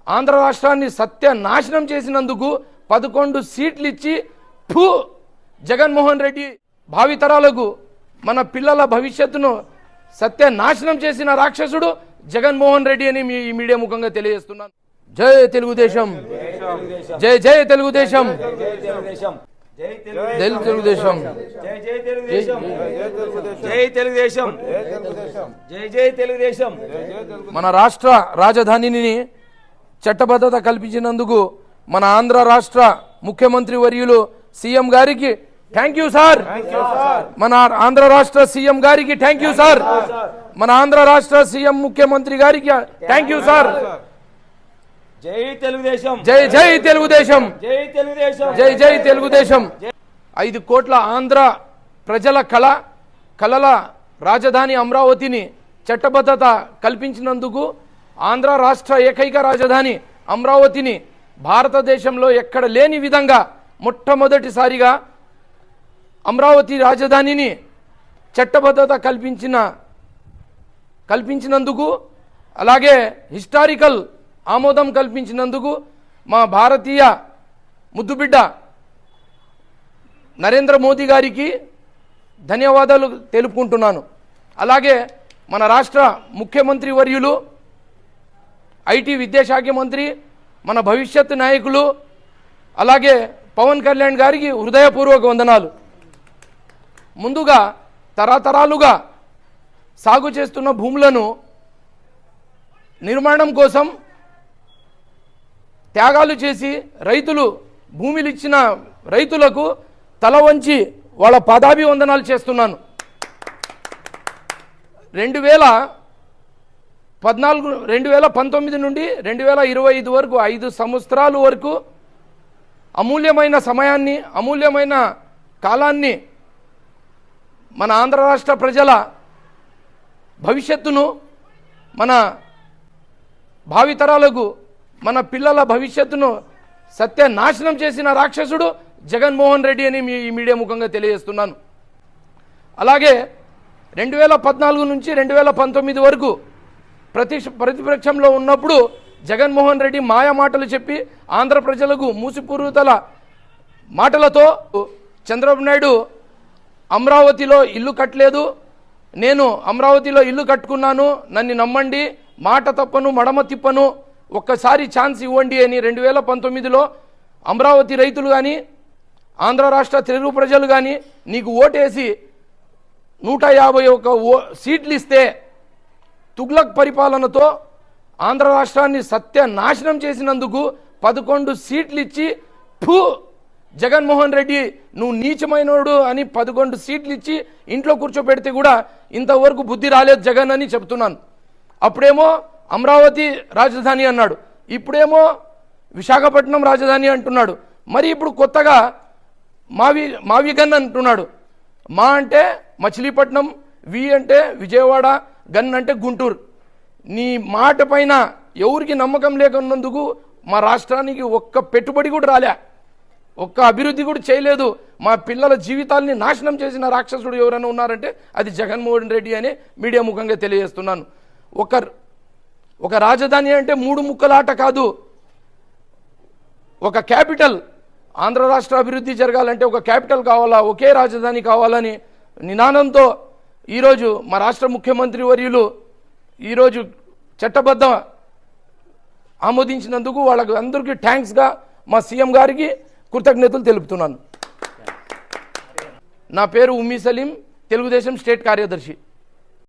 ఆంధ్ర రాష్ట్రాన్ని సత్యనాశనం చేసినందుకు 11 సీట్లు ఇచ్చి జగన్మోహన్ రెడ్డి భావితరాలకు మన పిల్లల భవిష్యత్తును సత్యనాశనం చేసిన రాక్షసుడు జగన్మోహన్ రెడ్డి అని మీ మీడియా ముఖంగా తెలియజేస్తున్నాను. జై తెలుగుదేశం, జై జై తెలుగుదేశం, జై తెలుగుదేశం, జై తెలుగుదేశం, జై జై తెలుగుదేశం. మన రాష్ట్ర రాజధానిని చట్టబద్ధత కల్పించినందుకు మన ఆంధ్ర రాష్ట్ర ముఖ్యమంత్రి వర్యులు సీఎం గారికి థ్యాంక్ యూ సార్. మన ఆంధ్ర రాష్ట్ర సీఎం గారికి థ్యాంక్ యూ సార్. మన ఆంధ్ర రాష్ట్ర సీఎం ముఖ్యమంత్రి గారికి థ్యాంక్ యూ సార్. జై తెలుగుదేశం, జై జై తెలుగుదేశం, జై తెలుగుదేశం, జై జై తెలుగుదేశం. 5 కోట్ల ఆంధ్ర ప్రజల కలల రాజధాని అమరావతిని చట్టబద్ధత కల్పించినందుకు ఆంధ్ర రాష్ట్ర ఏకైక రాజధాని అమరావతిని భారతదేశంలో ఎక్కడ లేని విధంగా మొట్టమొదటిసారిగా అమరావతి రాజధానిని చట్టబద్ధత కల్పించినందుకు అలాగే హిస్టారికల్ ఆమోదం కల్పించినందుకు మా భారతీయ ముద్దుబిడ్డ నరేంద్ర మోదీ గారికి ధన్యవాదాలు తెలుపుకుంటున్నాను. అలాగే మన రాష్ట్ర ముఖ్యమంత్రి వర్యులు ఐటీ విద్యాశాఖ మంత్రి మన భవిష్యత్ నాయకులు అలాగే పవన్ కళ్యాణ్ గారికి హృదయపూర్వక వందనాలు. ముందుగా తరతరాలుగా సాగు చేస్తున్న భూములను నిర్మాణం కోసం త్యాగాలు చేసి భూమిలు ఇచ్చిన రైతులకు తల వంచి వాళ్ళ పాదాభివందనాలు చేస్తున్నాను. 2019 నుండి 2025 వరకు 5 సంవత్సరాల వరకు అమూల్యమైన సమయాన్ని అమూల్యమైన కాలాన్ని మన ఆంధ్ర రాష్ట్ర ప్రజల భవిష్యత్తును మన భావితరాలకు మన పిల్లల భవిష్యత్తును సత్యనాశనం చేసిన రాక్షసుడు జగన్మోహన్ రెడ్డి అని మీ మీడియా ముఖంగా తెలియజేస్తున్నాను. అలాగే 2014 నుంచి 2019 వరకు ప్రతిపక్షంలో ఉన్నప్పుడు జగన్మోహన్ రెడ్డి మాయ మాటలు చెప్పి ఆంధ్ర ప్రజలకు మూసిపురుతల మాటలతో చంద్రబాబు నాయుడు అమరావతిలో ఇల్లు కట్టలేదు, నేను అమరావతిలో ఇల్లు కట్టుకున్నాను, నన్ను నమ్మండి, మాట తప్పను మడమ తిప్పను, ఒక్కసారి ఛాన్స్ ఇవ్వండి అని 2019లో అమరావతి రైతులు కానీ ఆంధ్ర రాష్ట్ర తెలుగు ప్రజలు కానీ నీకు ఓటేసి 151 సీట్లు ఇస్తే తుగ్లక్ పరిపాలనతో ఆంధ్ర రాష్ట్రాన్ని సత్యనాశనం చేసినందుకు 11 సీట్లు ఇచ్చి జగన్మోహన్ రెడ్డి నువ్వు నీచమైనోడు అని 11 సీట్లు ఇచ్చి ఇంట్లో కూర్చోబెడితే కూడా ఇంతవరకు బుద్ధి రాలేదు జగన్ అని చెప్తున్నాను. అప్పుడేమో అమరావతి రాజధాని అన్నాడు, ఇప్పుడేమో విశాఖపట్నం రాజధాని అంటున్నాడు, మరి ఇప్పుడు కొత్తగా మావిగన్ అంటున్నాడు. మా అంటే మచిలీపట్నం, వి అంటే విజయవాడ, గన్ అంటే గుంటూరు. నీ మాట పైన ఎవరికి నమ్మకం లేకున్నందుకు మా రాష్ట్రానికి ఒక్క పెట్టుబడి కూడా రాలే, ఒక్క అభివృద్ధి కూడా చేయలేదు. మా పిల్లల జీవితాల్ని నాశనం చేసిన రాక్షసుడు ఎవరైనా ఉన్నారంటే అది జగన్మోహన్ రెడ్డి అని మీడియా ముఖంగా తెలియజేస్తున్నాను. ఒక రాజధాని అంటే 3 ముక్కలాట కాదు, ఒక క్యాపిటల్. ఆంధ్ర రాష్ట్ర అభివృద్ధి జరగాలంటే ఒక క్యాపిటల్ కావాలా, ఒకే రాజధాని కావాలని నినాదంతో ఈరోజు మా రాష్ట్ర ముఖ్యమంత్రి వర్యులు ఈరోజు చట్టబద్ధ ఆమోదించినందుకు వాళ్ళకు అందరికీ థ్యాంక్స్గా మా సీఎం గారికి కృతజ్ఞతలు తెలుపుతున్నాను. నా పేరు ఉమ్మీ సలీం, తెలుగుదేశం స్టేట్ కార్యదర్శి.